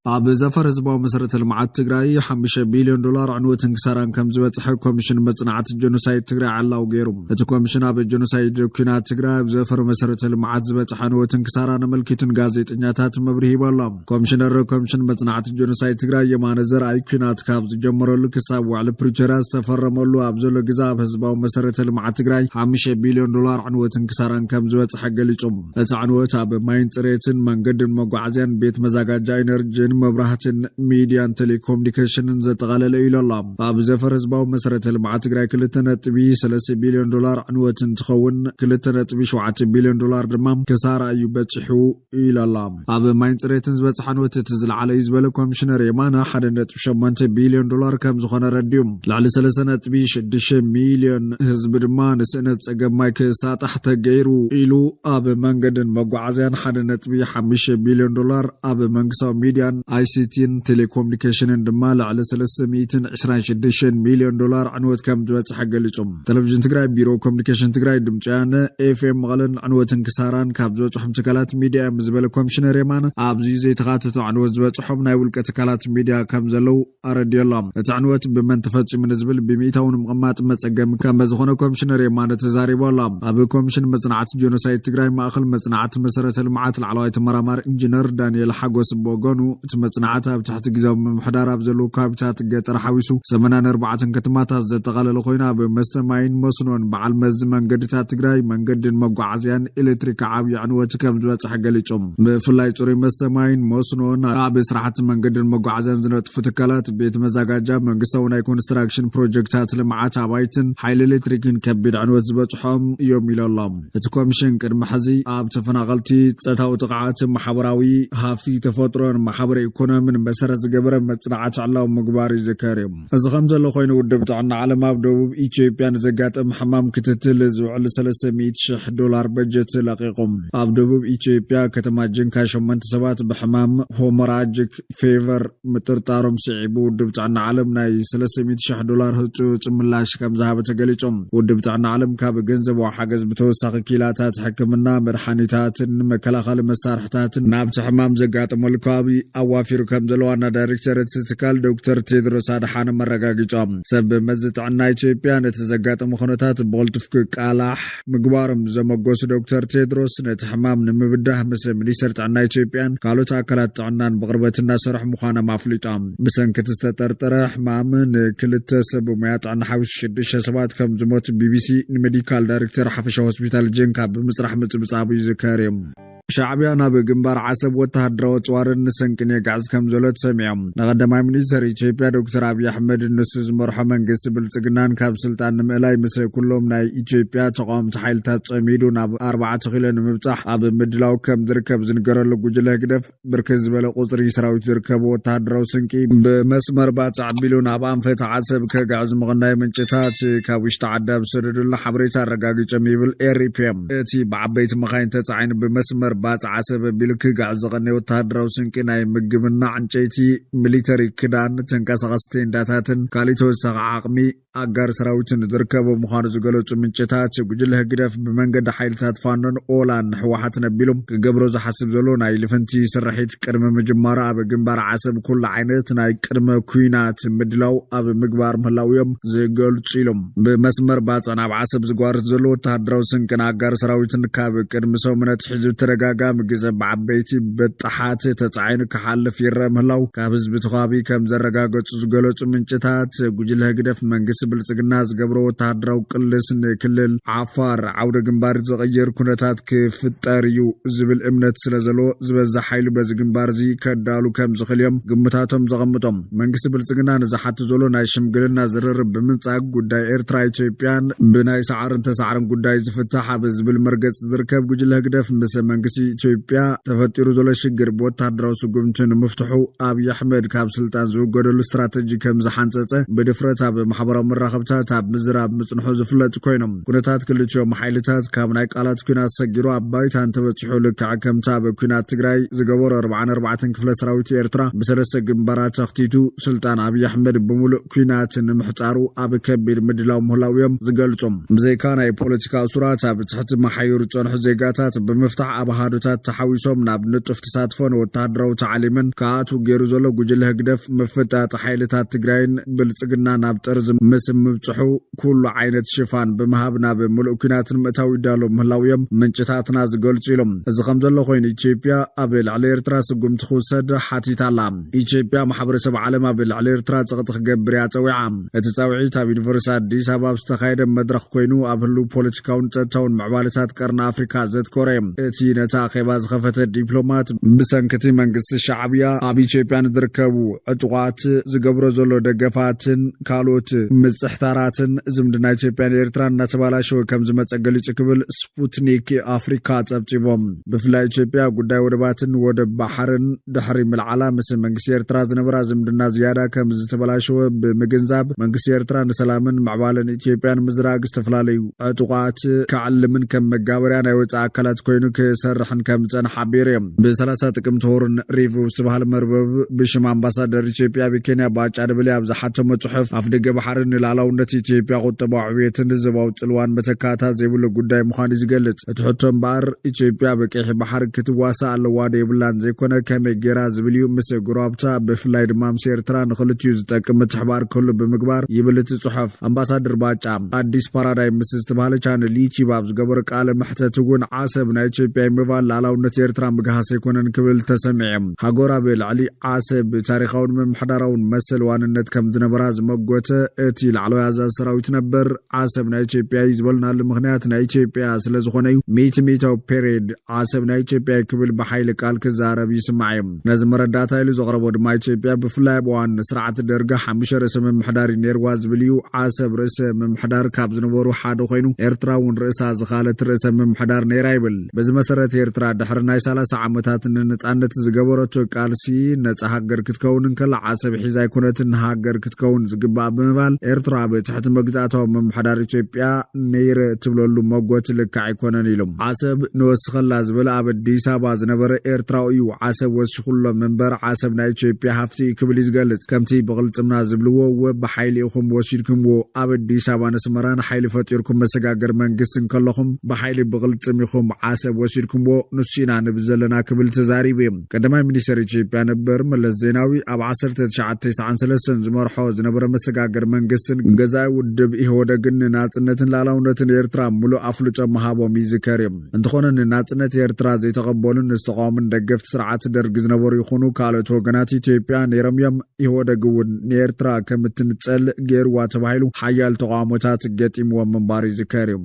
ኣብ ዘፈር ህዝባዊ መሰረተ ልምዓት ትግራይ $5 ቢልዮን ዕንወት እንክሳራን ከም ዝበጽሐ ኮሚሽን መጽናዕት ጀኖሳይድ ትግራይ ዓላው ገይሩ። እቲ ኮሚሽን ኣብ ጀኖሳይድ ኩናት ትግራይ ዘፈር መሰረተ ልምዓት ዝበጽሐ ዕንወት እንክሳራን መልኪቱን ጋዜጠኛታት መብርሂ ይባላ። ኮሚሽነር ኮሚሽን መጽናዕት ጀኖሳይድ ትግራይ የማነ ዘርአይ ኩናት ካብ ዝጀመረሉ ክሳብ ዋዕሊ ፕሪቶሪያ ዝተፈረመሉ ኣብ ዘሎ ግዜ ኣብ ህዝባዊ መሰረተ ልምዓት ትግራይ $5 ቢልዮን ዕንወት እንክሳራን ከም ዝበጽሐ ገሊጹ። እቲ ዕንወት ኣብ ማይን ጽሬትን መንገድን መጓዓዝያን ቤት መዛጋጃ ኢነርጂ መብራህትን ሚዲያን ቴሌኮሙኒኬሽንን ዘጠቃለለ ኢሎላ። ኣብ ዘፈር ህዝባዊ መሰረተ ልምዓት ትግራይ $2.3 ቢልዮን ዕንወት እንትኸውን $2.7 ቢልዮን ድማ ክሳራ እዩ በጽሑ ኢሎላ። ኣብ ማይን ጽሬትን ዝበጽሐ ዕንወት እቲ ዝለዓለ እዩ ዝበለ ኮሚሽነር የማነ $1.8 ቢልዮን ከም ዝኾነ ረድዮም። ላዕሊ 3.6 ሚልዮን ህዝቢ ድማ ንስእነት ጸገም ማይ ክሳጣሕ ተገይሩ ኢሉ ኣብ መንገድን መጓዓዝያን $1.5 ቢልዮን ኣብ መንግስታዊ ሚዲያን ICTን ቴሌኮሙኒኬሽንን ድማ ላዕሊ $326 ሚልዮን ዕንወት ከም ዝበጽሐ ገሊጹም። ቴሌቪዥን ትግራይ ቢሮ ኮሙኒኬሽን ትግራይ ድምፂ ወያነ ኤፍኤም መቐለን ዕንወትን ክሳራን ካብ ዝበጽሖም ትካላት ሚድያ ዝበለ ኮሚሽነር የማነ ኣብዚ ዘይተኻተቱ ዕንወት ዝበጽሖም ናይ ውልቀ ትካላት ሚድያ ከም ዘለው ኣረድዮሎም። እቲ ዕንወት ብመን ተፈጺሙ ንዝብል ብሚእታውን ምቕማጥ መጸገሚ ከም ዝኾነ ኮሚሽነር የማነ ተዛሪቦላ። ኣብ ኮሚሽን መጽናዕቲ ጀኖሳይድ ትግራይ ማእኸል መጽናዕቲ መሰረተ ልምዓት ላዕለዋይ ተመራማሪ ኢንጂነር ዳንኤል ሓጎስ ቦጎኑ እቲ መጽናዕቲ ኣብ ትሕቲ ግዜያዊ ምምሕዳር ኣብ ዘለዉ ከባቢታት ገጠር ሓዊሱ 84 ከተማታት ዘጠቓለለ ኮይኑ ኣብ መስተ ማይን መስኖን በዓል መዚ መንገድታት ትግራይ መንገድን መጓዓዝያን ኤሌክትሪክ ዓብዪ ዕንወት ከም ዝበጽሐ ገሊጾም። ብፍላይ ጽሩይ መስተ ማይን መስኖን ኣብ ስራሕቲ መንገድን መጓዓዝያን ዝነጥፉ ትካላት ቤት መዛጋጃ መንግስታዊ ናይ ኮንስትራክሽን ፕሮጀክታት ልምዓት ኣባይትን ሓይሊ ኤሌክትሪክን ከቢድ ዕንወት ዝበጽሖም እዮም ኢሎሎም። እቲ ኮሚሽን ቅድሚ ሕዚ ኣብ ተፈናቐልቲ ጸታዊ ጥቕዓት ማሕበራዊ ሃፍቲ ተፈጥሮን ማሕበረ ኢኮኖሚን መሰረት ዝገበረ መጽናዕቲ ዕላው ምግባር ይዝከር እዩ። እዚ ከም ዘሎ ኮይኑ ውድብ ጥዕና ዓለም ኣብ ደቡብ ኢትዮጵያ ንዘጋጥም ሕማም ክትትል ዝውዕል $300,000 በጀት ለቂቖም። ኣብ ደቡብ ኢትዮጵያ ከተማ ጅንካ 8 ሰባት ብሕማም ሆሞራጂክ ፌቨር ምጥርጣሮም ስዒቡ ውድብ ጥዕና ዓለም ናይ $300,000 ህጹጽ ምላሽ ከም ዝሃበ ተገሊጾም። ውድብ ጥዕና ዓለም ካብ ገንዘብ ሓገዝ ብተወሳኺ ኪላታት ሕክምና መድሓኒታትን መከላኸሊ መሳርሕታትን ናብቲ ሕማም ዘጋጥመሉ ከባቢ ኣዋፊሩ ከም ዘሎ ዋና ዳይሬክተር እቲ ትካል ዶክተር ቴድሮስ ኣድሓኖም ኣረጋጊጾም። ሰብ መዚ ጥዕና ኢትዮጵያ ነቲ ዘጋጠመ ኩነታት ብቕልጡፍ ክቃላሕ ምግባሮም ዘመጎሱ ዶክተር ቴድሮስ ነቲ ሕማም ንምብዳህ ምስ ሚኒስትር ጥዕና ኢትዮጵያን ካልኦት ኣካላት ጥዕናን ብቕርበት እናሰርሑ ምዃኖም ኣፍሊጦም። ብሰንኪ ዝተጠርጠረ ሕማም ንክልተ ሰብ ሞያ ጥዕና ሓዊሱ 6 ሰባት ከም ዝሞቱ ቢቢሲ ንሜዲካል ዳይሬክተር ሓፈሻዊ ሆስፒታል ጅንካ ብምጽራሕ ምጽብጻቡ ይዝከር እዩ። ሻዕብያ ናብ ግንባር ዓሰብ ወተሃደራዊ ጽዋርን ሰንኪን የጋዕዝ ከም ዘሎ ተሰሚዖም። ነቐዳማይ ሚኒስትር ኢትዮጵያ ዶክተር አብይ አሕመድ ንሱ ዝመርሖ መንግስቲ ብልጽግናን ካብ ስልጣን ንምእላይ ምስ ኩሎም ናይ ኢትዮጵያ ተቃወምቲ ሓይልታት ጸሚዱ ናብ 4 ኪሎ ንምብጻሕ ኣብ ምድላው ከም ዝርከብ ዝንገረሉ ጉጅለ ህግደፍ ብርክት ዝበለ ቁጽሪ ሰራዊት ዝርከቡ ወተሃደራዊ ስንቂ ብመስመር ባጽዕ ቢሉ ናብ ኣንፈት ዓሰብ ከጋዕዝ ምቕናይ ምንጭታት ካብ ውሽጢ ዓዲ ብሰደዱሉ ሓበሬታ ኣረጋጊጾም ይብል ኤሪፒኤም። እቲ ብዓበይቲ መኻይን ተጻዒኑ ብመስመር ባጽ ዓሰብ ቢልክ ጋዕ ዝቐነይ ወተሃደራዊ ስንቂ ናይ ምግብና ዕንጨይቲ ሚሊተሪ ክዳን ተንቀሳቐስቲ ቴንዳታትን ካልእ ተወሳኺ ዓቕሚ ኣጋር ሰራዊትን ዝርከቡ ምዃኑ ዝገለጹ ምንጭታት ጉጅለ ህግደፍ ብመንገዲ ሓይልታት ፋኖን ኦላን ሕወሓት ነቢሎም ክገብሮ ዝሓስብ ዘሎ ናይ ልፍንቲ ስርሒት ቅድሚ ምጅማር ኣብ ግንባር ዓሰብ ኩሉ ዓይነት ናይ ቅድመ ኩናት ምድላው ኣብ ምግባር ምህላው እዮም ዝገልጹ ኢሎም። ብመስመር ባጽ ናብ ዓሰብ ዝጓርት ዘሎ ወተሃደራዊ ስንቂን ኣጋር ሰራዊትን ካብ ቅድሚ ሰሙነት ሕዝቢ ተረጋጋሚ ግዜ ብዓበይቲ በጣሓት ተጻዒኑ ክሓልፍ ይረአ ምህላው ካብ ህዝቢ ተኻቢ ከም ዘረጋገጹ ዝገለጹ ምንጭታት ጉጅለ ህግደፍ መንግስቲ ብልጽግና ዝገብሮ ወተሃደራዊ ቅልስ ንክልል ዓፋር ዓውደ ግንባር ዝቕይር ኩነታት ክፍጠር እዩ ዝብል እምነት ስለዘሎ ዝበዝሕ ሓይሊ በዚ ግንባር እዚ ከዳሉ ከም ዝኽእልዮም ግምታቶም ዘቐምጦም። መንግስቲ ብልጽግና ንዝሓቱ ዘሎ ናይ ሽምግልና ዝርርብ ብምንጻግ ጉዳይ ኤርትራ ኢትዮጵያን ብናይ ሰዓርን ተሰዓርን ጉዳይ ዝፍታሕ ኣብ ዝብል መርገጽ ዝርከብ ጉጅለ ህግደፍ ምስ መንግስቲ ኢትዮጵያ ተፈጢሩ ዘሎ ሽግር ብወተሃደራዊ ስጉምትን ምፍትሑ አብይ አሕመድ ካብ ስልጣን ዝውገደሉ ስትራቴጂ ከም ዝሓንጸጸ ብድፍረት ኣብ ማሕበራዊ መራኸብታት ኣብ ምዝራብ ምጽንሑ ዝፍለጥ ኮይኖም ኩነታት ክልቲኦም ሓይልታት ካብ ናይ ቃላት ኩናት ሰጊሩ ኣብ ባይታን ተበጽሑ ልክዕ ከምታ ኣብ ኩናት ትግራይ ዝገበሮ 44 ክፍለ ሰራዊት ኤርትራ ብሰለስተ ግንባራት ተኽቲቱ ስልጣን አብይ አሕመድ ብሙሉእ ኩናት ንምሕጻሩ ኣብ ከቢድ ምድላው ምህላው እዮም ዝገልጹም። ብዘይካ ናይ ፖለቲካ ሱራት ኣብ ትሕቲ መሓይሩ ጸንሑ ዜጋታት ብምፍታሕ ኣብ ኣሃዱታት ተሓዊሶም ናብ ንጡፍ ተሳትፎን ወተሃደራዊ ተዓሊምን ከኣቱ ገይሩ ዘሎ ጉጅለ ህግደፍ ምፍጣጥ ሓይልታት ትግራይን ብልጽግና ናብ ጠርዝ ምስ ምብጽሑ ኩሉ ዓይነት ሽፋን ብምሃብ ናብ ሙሉእ ኩናትን ምእታው ይዳሎ ምህላውዮም ምንጭታትና ዝገልጹ ኢሎም እዚ ከም ዘሎ ኮይኑ ኢትዮጵያ ኣብ ልዕሊ ኤርትራ ስጉምቲ ክውሰድ ሓቲታላ ኢትዮጵያ ማሕበረሰብ ዓለም ኣብ ልዕሊ ኤርትራ ፀቕጢ ክገብር እያ ፀዊዓ እቲ ጻውዒት ኣብ ዩኒቨርሲቲ አዲስ ኣበባ ዝተኻየደ መድረኽ ኮይኑ ኣብ ህሉው ፖለቲካውን ጸጥታውን ምዕባለታት ቀርኒ ኣፍሪካ ዘትኮረ እቲ ነታ ኼባ ዝኸፈተ ዲፕሎማት ብሰንኪቲ መንግስቲ ሻዕብያ ኣብ ኢትዮጵያ ዝርከቡ ዕጡቋት ዝገብሮ ዘሎ ደገፋትን ካልኦት ምጽሕታራትን ዝምድና ኢትዮጵያን ኤርትራን እናተባላሸወ ከም ዝመጸ ገሊጹ ክብል ስፑትኒክ ኣፍሪካ ጸብጺቦም ብፍላይ ኢትዮጵያ ጉዳይ ወደባትን ወደብ ባሕርን ድሕሪ ምልዓላ ምስ መንግስቲ ኤርትራ ዝነበራ ዝምድና ዝያዳ ከም ዝተበላሸወ ብምግንዛብ መንግስቲ ኤርትራ ንሰላምን ምዕባለን ኢትዮጵያን ምዝራግ ዝተፈላለዩ ዕጡቋት ከዓልምን ከም መጋበርያ ናይ ወፃኢ ኣካላት ኮይኑ ክሰርሕን ከም ዝጸንሐ ሓቢሩ እዮም ብ30 ጥቅምቲ ሆርን ሪቪው ዝተባህለ መርበብ ብሽም ኣምባሳደር ኢትዮጵያ ብኬንያ ባጫ ደበሌ ኣብ ዝሓተመ ጽሑፍ ኣፍ ደገ ባሕርን ንላዕላውነት ኢትዮጵያ ቁጠባዊ ዕብየትን ህዝባዊ ጽልዋን መተካታ ዘይብሉ ጉዳይ ምዃኑ ዝገልጽ እቲ ሕቶ እምበኣር ኢትዮጵያ በቀይሕ ባሕር ክትዋሳእ ኣለዋ የብላን ዘይኮነ ከመይ ጌራ ዝብል እዩ ምስ ጉራብታ ብፍላይ ድማ ምስ ኤርትራ ንኽልቲኡ ዝጠቅም ምትሕባር ክህሉ ብምግባር ይብል እቲ ጽሑፍ ኣምባሳደር ባጫ ኣዲስ ፓራዳይም ምስ ዝተባህለ ቻነል ዩቲዩብ ኣብ ዝገበረ ቃለ መሕተት እውን ዓሰብ ናይ ኢትዮጵያ ምባል ላዕላውነት ኤርትራ ምግሃስ ኣይኮነን ክብል ተሰሚዖም ሃገራ ብልዕሊ ዓሰብ ታሪኻውን ምምሕዳራውን መሰል ዋንነት ከም ዝነበራ ዝመጎተ እቲ ላዕለዋይ ኣዛዚ ሰራዊት ነበር ዓሰብ ናይ ኢትዮጵያ ዝበልናሉ ምክንያት ናይ ኢትዮጵያ ስለ ዝኾነ እዩ ሚታው ፔሪድ ዓሰብ ናይ ኢትዮጵያ ክብል በሓይሊ ቃል ክዛረብ ይስማዕ እዮም ነዚ መረዳእታ ኢሉ ዘቕረቦ ድማ ኢትዮጵያ ብፍላይ በዋን ስርዓት ደርጋ 5 ርእሰ ምምሕዳር ነይርዋ ዝብል እዩ ዓሰብ ርእሰ ምምሕዳር ካብ ዝነበሩ ሓደ ኮይኑ ኤርትራ እውን ርእሳ ዝኻለት ርእሰ ምምሕዳር ነይራ ይብል በዚ መሰረት ኤርትራ ድሕሪ ናይ 30 ዓመታት ንነጻነት ዝገበረቶ ቃልሲ ነጻ ሃገር ክትከውን ከላ ዓሰብ ሒዛ ኣይኮነትን ሃገር ክትከውን ዝግባእ ብምባል ኤርትራ ብትሕቲ መግዛእታዊ ምምሕዳር ኢትዮጵያ ነይረ ትብለሉ መጎት ልክዕ ኣይኮነን ኢሎም ዓሰብ ንወስኸላ ዝብል ኣብ አዲስ ኣበባ ዝነበረ ኤርትራዊ እዩ ዓሰብ ወስኹሎ መንበር ዓሰብ ናይ ኢትዮጵያ ሃፍቲ ክብል ዝገልጽ ከምቲ ብቕልጽምና ዝብልዎ ወብሓይሊ ኢኹም ወሲድኩምዎ ኣብ አዲስ ኣበባ ንስመራን ሓይሊ ፈጢርኩም መሰጋገር መንግስትን ከለኹም ብሓይሊ ብቕልጽም ኢኹም ዓሰብ ወሲድኩምዎ ንሱና ንብል ዘለና ክብል ተዛሪቡ እዩ ቀዳማይ ሚኒስትር ኢትዮጵያ ነበር መለስ ዜናዊ ኣብ 1993 ዝመርሖ ዝነበረ መሰጋገር መንግስትን ገዛኢ ውድብ ኢህወደግን ናጽነትን ላዕላውነትን ኤርትራ ሙሉእ ኣፍልጦ መሃቦም ይዝከር እዩ እንተኾነ ናጽነት ኤርትራ ዘይተቐበሉን ዝተቃወሙን ደገፍቲ ስርዓት ደርግ ዝነበሩ ይኹኑ ካልኦት ወገናት ኢትዮጵያ ነይሮም እዮም ኢህወደግ እውን ንኤርትራ ከም እትንጸል ገይርዋ ተባሂሉ ሓያል ተቃውሞታት ገጢምዎም ምንባር ይዝከር እዩ